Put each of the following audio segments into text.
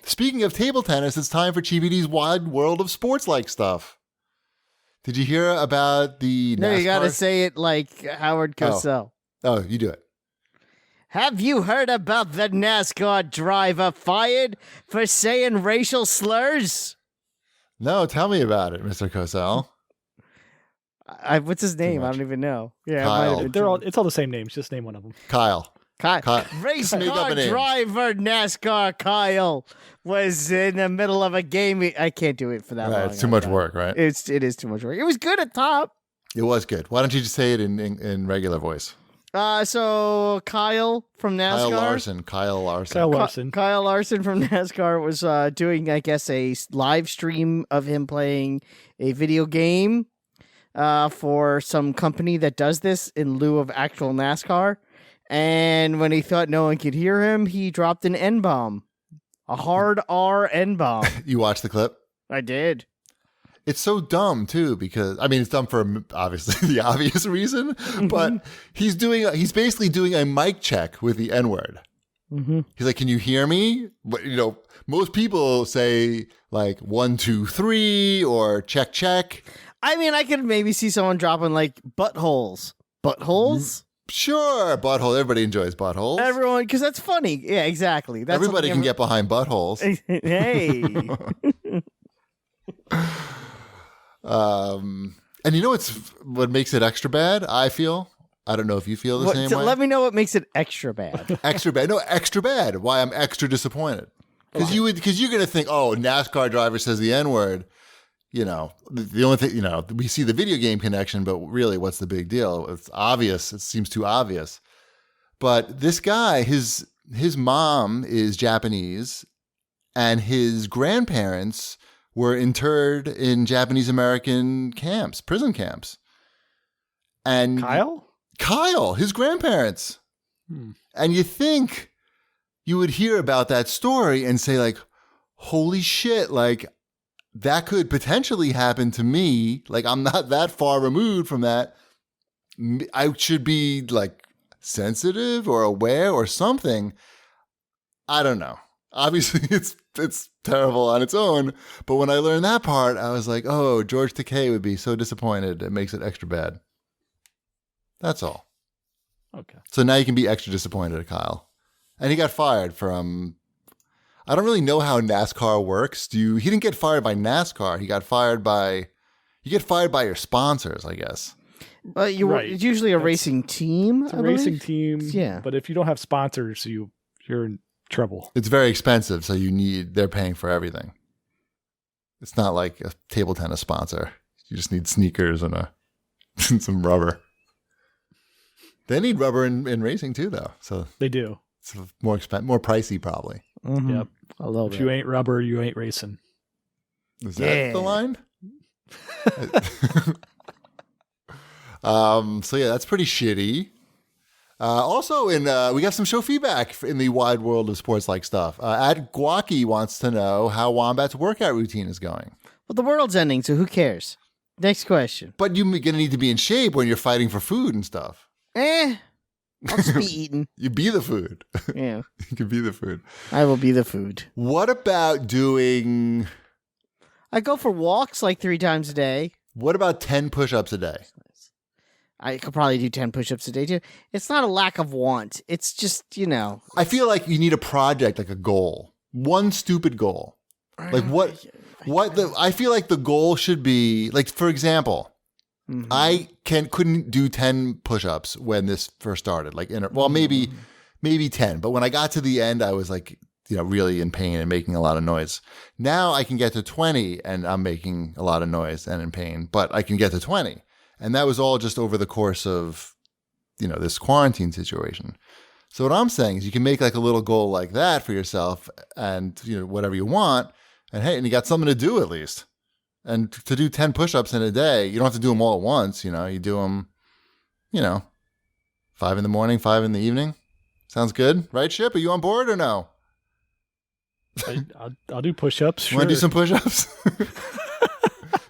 Speaking of table tennis, it's time for GBD's Wide World of Sports-like stuff. Did you hear about the NASCAR? No, you got to say it like Howard Cosell. Oh, you do it. Have you heard about the NASCAR driver fired for saying racial slurs? No, tell me about it, Mr. Cosell. What's his name? I don't even know. Yeah, Kyle. It's all the same names. Just name one of them. Kyle. Race car driver NASCAR Kyle was in the middle of a game. I can't do it for that long. It's too much work, right? It is too much work. It was good at top. It was good. Why don't you just say it in regular voice? So Kyle from NASCAR. Kyle Larson. Kyle Larson from NASCAR was doing, I guess, a live stream of him playing a video game for some company that does this in lieu of actual NASCAR. And when he thought no one could hear him, he dropped an N-bomb. A hard R N-bomb. You watched the clip? I did. It's so dumb, too, because, I mean, it's dumb for obviously the obvious reason, but he's basically doing a mic check with the N-word. Mm-hmm. He's like, can you hear me? But, most people say, like, 1, 2, 3, or check, check. I mean, I could maybe see someone dropping, like, buttholes. Buttholes? Sure, butthole. Everybody enjoys buttholes. Everyone, because that's funny. Yeah, exactly. Everybody can get behind buttholes. Hey. And you know what makes it extra bad? I feel. I don't know if you feel the same way. Let me know what makes it extra bad. Extra bad. No, extra bad. Why I'm extra disappointed. Because you're going to think, oh, NASCAR driver says the N-word. The only thing, we see the video game connection, but really, what's the big deal? It's obvious. It seems too obvious. But this guy, his mom is Japanese, and his grandparents were interred in Japanese American camps, prison camps. And Kyle, his grandparents. And you think you would hear about that story and say, like, holy shit, like, that could potentially happen to me. Like, I'm not that far removed from that. I should be, like, sensitive or aware or something. I don't know. Obviously, it's terrible on its own. But when I learned that part, I was like, oh, George Takei would be so disappointed. It makes it extra bad. That's all. Okay. So now you can be extra disappointed at Kyle. And he got fired from... I don't really know how NASCAR works. He didn't get fired by NASCAR. You get fired by your sponsors, I guess. Right. It's usually a racing team. It's a racing team. Yeah. But if you don't have sponsors, you're in trouble. It's very expensive, so they're paying for everything. It's not like a table tennis sponsor. You just need sneakers and some rubber. They need rubber in racing too, though. So they do. It's more pricey, probably. Mm-hmm. Yep. If you ain't rubber, you ain't racing. Is that the line? So yeah, that's pretty shitty. Also, we got some show feedback in the wide world of sports-like stuff. At Guaki wants to know how Wombat's workout routine is going. Well, the world's ending, so who cares? Next question. But you're going to need to be in shape when you're fighting for food and stuff. I'll just be eating. You be the food. Yeah. You can be the food. I will be the food. What about doing... I go for walks like 3 times a day. What about 10 push-ups a day? I could probably do 10 push-ups a day, too. It's not a lack of want. It's just, I feel like you need a project, like a goal. One stupid goal. Like I feel like the goal should be, like, for example... Mm-hmm. I couldn't do 10 push-ups when this first started. Like, maybe 10. But when I got to the end, I was like, really in pain and making a lot of noise. Now I can get to 20 and I'm making a lot of noise and in pain, but I can get to 20. And that was all just over the course of, this quarantine situation. So what I'm saying is you can make like a little goal like that for yourself and, whatever you want. And hey, and you got something to do at least. And to do 10 push-ups in a day, you don't have to do them all at once. You do them, 5 in the morning, 5 in the evening. Sounds good, right, Ship? Are you on board or no? I'll do push-ups. Sure. You want to do some push-ups?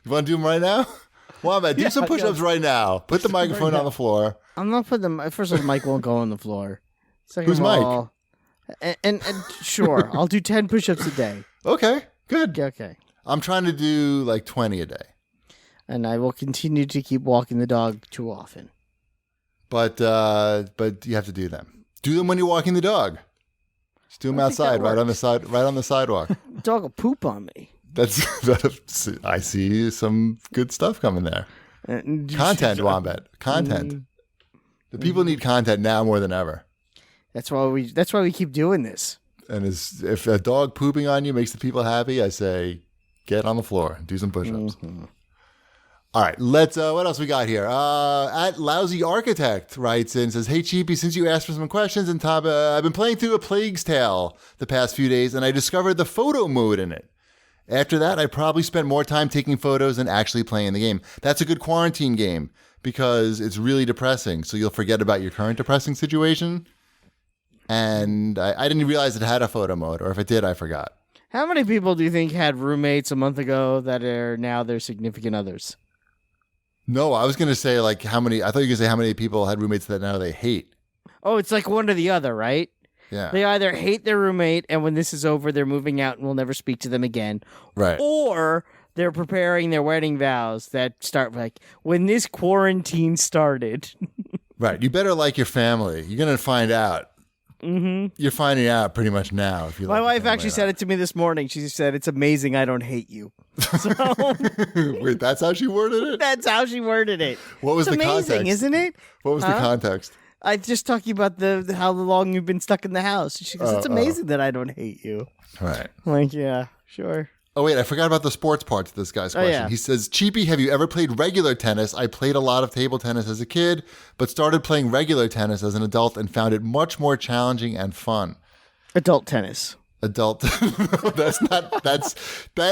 You want to do them right now? Wombat, do some push-ups right now. Put the microphone on the floor. I'm not putting them. First of all, the mic won't go on the floor. Second Who's of all, And sure, I'll do 10 push-ups a day. Okay, good. Okay. I'm trying to do like 20 a day. And I will continue to keep walking the dog too often. But you have to do them. Do them when you're walking the dog. Just do them outside, right on the sidewalk. The dog will poop on me. I see some good stuff coming there. Content, Wombat. Content. The people need content now more than ever. That's why we keep doing this. And if a dog pooping on you makes the people happy, I say get on the floor and do some push-ups. Mm-hmm. All right, let's. What else we got here? At Lousy Architect writes in, says, "Hey Cheapy, since you asked for some questions, and Tom, I've been playing through A Plague's Tale the past few days, and I discovered the photo mode in it. After that, I probably spent more time taking photos than actually playing the game. That's a good quarantine game because it's really depressing. So you'll forget about your current depressing situation. And I didn't realize it had a photo mode, or if it did, I forgot." How many people do you think had roommates a month ago that are now their significant others? No, I was going to say like how many. I thought you were going to say how many people had roommates that now they hate. Oh, it's like one or the other, right? Yeah. They either hate their roommate, and when this is over, they're moving out and we'll never speak to them again. Right. Or they're preparing their wedding vows that start like, when this quarantine started. Right. You better like your family. You're going to find out. Mm-hmm. You're finding out pretty much now. If you My wife actually said it to me this morning. She said, "It's amazing I don't hate you." So, wait, that's how she worded it? That's how she worded it. What was the context? Amazing, isn't it? What was the context? I just talking about how long you've been stuck in the house. She goes, "It's amazing that I don't hate you." Right. I'm like, yeah, sure. Oh, wait, I forgot about the sports part to this guy's question. Yeah. He says, "Cheapy, have you ever played regular tennis? I played a lot of table tennis as a kid, but started playing regular tennis as an adult and found it much more challenging and fun." Adult tennis. Adult. That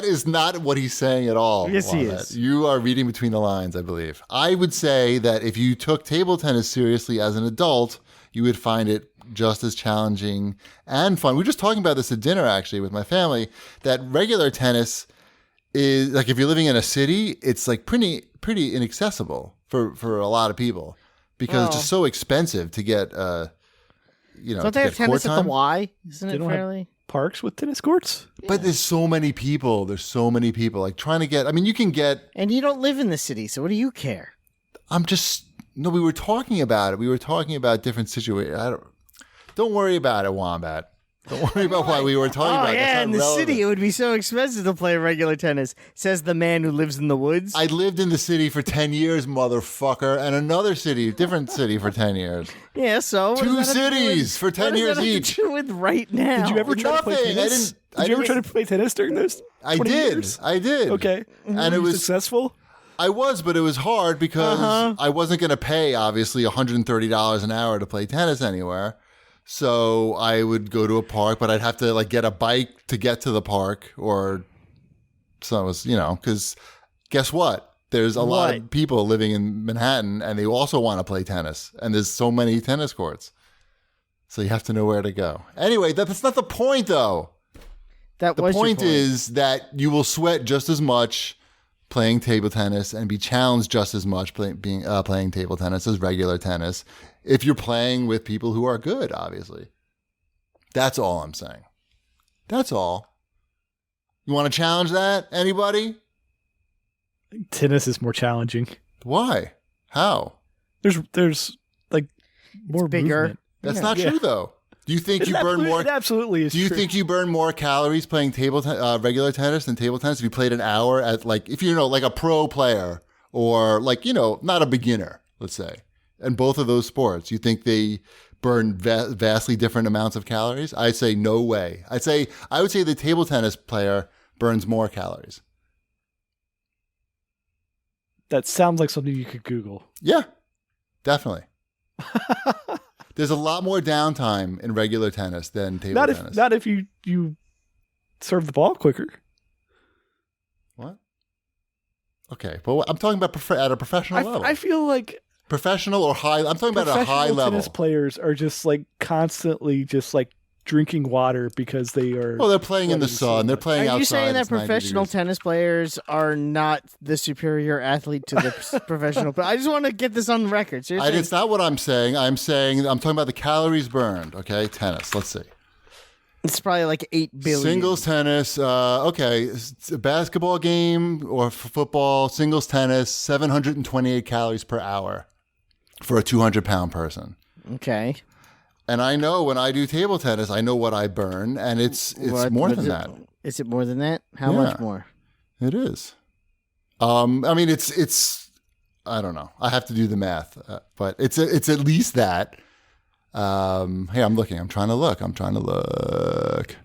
is not what he's saying at all. Yes, he is. You are reading between the lines, I believe. I would say that if you took table tennis seriously as an adult, you would find it just as challenging and fun. We were just talking about this at dinner, actually, with my family, that regular tennis is, like, if you're living in a city, it's like pretty inaccessible for a lot of people because it's just so expensive to get, Don't they have tennis at the Y? Isn't it fairly? Parks with tennis courts? Yeah. But there's so many people. Like trying to get, you can get. And you don't live in the city, so what do you care? No, we were talking about it. We were talking about different situations. Don't worry about it, Wombat. Don't worry about why we were talking about it. Yeah, in the city it would be so expensive to play regular tennis, says the man who lives in the woods. I lived in the city for 10 years, motherfucker, and another city, different city for 10 years. Yeah, so two cities for 10 years each. With right now? Did you ever try to play tennis? Did you ever try to play tennis during those 20 years? I did. Okay. And it was successful? I was, but it was hard because I wasn't going to pay, obviously, $130 an hour to play tennis anywhere. So I would go to a park, but I'd have to get a bike to get to the park, so it was, because guess what? There's a lot of people living in Manhattan, and they also want to play tennis, and there's so many tennis courts, so you have to know where to go. Anyway, that's not the point, though. The point is that you will sweat just as much playing table tennis and be challenged just as much playing table tennis as regular tennis. If you're playing with people who are good, obviously. That's all I'm saying. That's all. You want to challenge that? Anybody? Tennis is more challenging. Why? How? There's like more bigger. Movement. That's not true, though. Do you think you burn more? It absolutely is. Do you think you burn more calories playing regular tennis than table tennis? If you played an hour at if you're like a pro player or not a beginner, let's say. And both of those sports, you think they burn vastly different amounts of calories? I say no way. I would say the table tennis player burns more calories. That sounds like something you could Google. Yeah, definitely. There's a lot more downtime in regular tennis than table tennis. Not if you serve the ball quicker. What? Okay, but I'm talking about at a professional level. I feel like professional or high. I'm talking about at a high level. Tennis players are just constantly just drinking water because they are. Oh, they're playing in the sun. They're playing outside. Are you saying that professional tennis players are not the superior athlete to the professional? But I just want to get this on record. So it's not what I'm saying. I'm talking about the calories burned. Okay, tennis. Let's see. It's probably like 8 billion. Singles tennis. Okay, it's a basketball game or football. Singles tennis, 728 calories per hour for a 200-pound person. Okay. And I know when I do table tennis, I know what I burn, and it's more than that. Is it more than that? How much more? It is. I mean, it's. I don't know. I have to do the math, but it's at least that. Hey, I'm looking. I'm trying to look.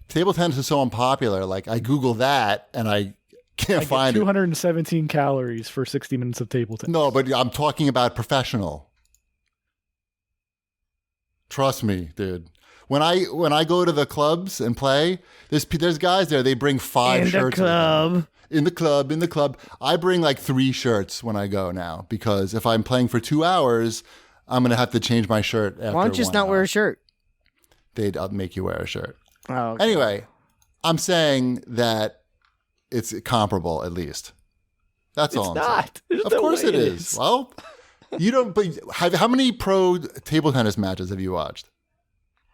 Table tennis is so unpopular. Like I Google that, and I can't find 217 calories for 60 minutes of table tennis. No, but I'm talking about professional. Trust me, dude. When I go to the clubs and play, there's guys there. They bring 5 shirts. In the club. I bring like 3 shirts when I go now because if I'm playing for 2 hours, I'm gonna have to change my shirt. After Why don't you just not wear a shirt? They'd make you wear a shirt. Oh. Okay. Anyway, I'm saying that it's comparable at least. That's all. It's not. Saying. Of course it is. Well. You don't. But how many pro table tennis matches have you watched?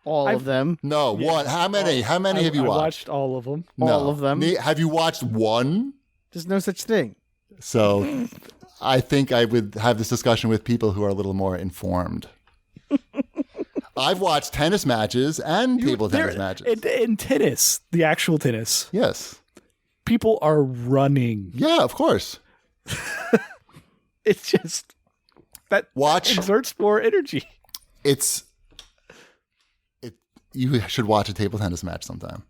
All of them. No, one. How many? How many have you watched? I watched all of them. No. All of them. Have you watched one? There's no such thing. So, I think I would have this discussion with people who are a little more informed. I've watched tennis matches and table tennis matches. In tennis, the actual tennis. Yes. People are running. Yeah, of course. It's just. That exerts more energy. You should watch a table tennis match sometime.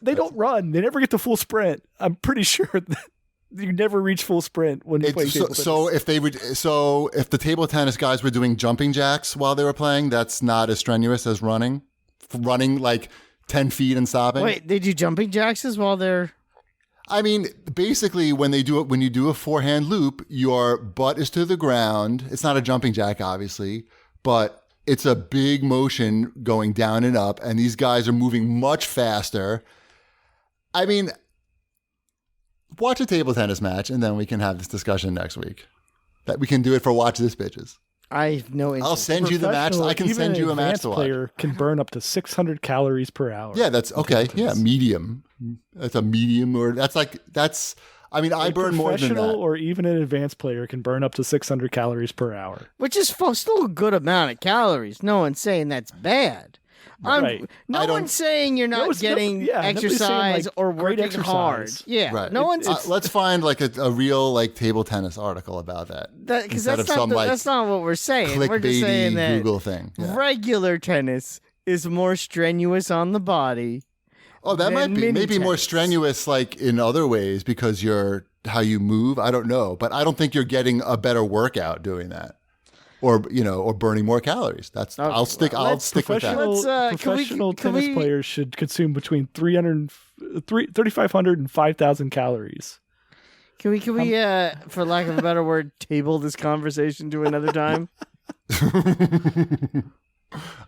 They don't run. They never get to full sprint. I'm pretty sure that you never reach full sprint when you play table tennis. So if the table tennis guys were doing jumping jacks while they were playing, that's not as strenuous as running. Running like 10 feet and stopping. Wait, they do jumping jacks while they're... I mean, basically, when you do a forehand loop, your butt is to the ground. It's not a jumping jack, obviously, but it's a big motion going down and up, and these guys are moving much faster. I mean, watch a table tennis match, and then we can have this discussion next week. That we can do it for Watch This, bitches. I have no interest. I'll send you the match. I can send you a match to watch. Player can burn up to 600 calories per hour. Yeah, that's okay. Yeah, medium. That's a medium, or I mean, I burn more than that. Professional or even an advanced player can burn up to 600 calories per hour. Which is still a good amount of calories. No one's saying that's bad. Right. No one's saying you're not getting exercise or working hard. Yeah. Right. No one's. Let's find like a real table tennis article about that. Because that's not what we're saying. We're just saying that Google thing. Yeah. Regular tennis is more strenuous on the body. Oh, that might be maybe more strenuous, like in other ways, because how you move. I don't know, but I don't think you're getting a better workout doing that, or burning more calories. That's okay. I'll stick with that. Professional tennis players should consume between 3,500 and 5,000 calories. Can we, for lack of a better word, table this conversation to another time?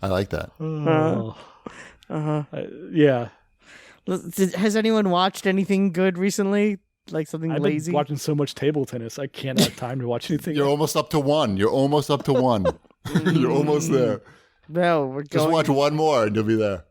I like that. Yeah. Has anyone watched anything good recently? Like something I've lazy? been watching so much table tennis. I can't have time to watch anything. You're almost up to one. You're almost there. No, we're going. Just watch one more and you'll be there.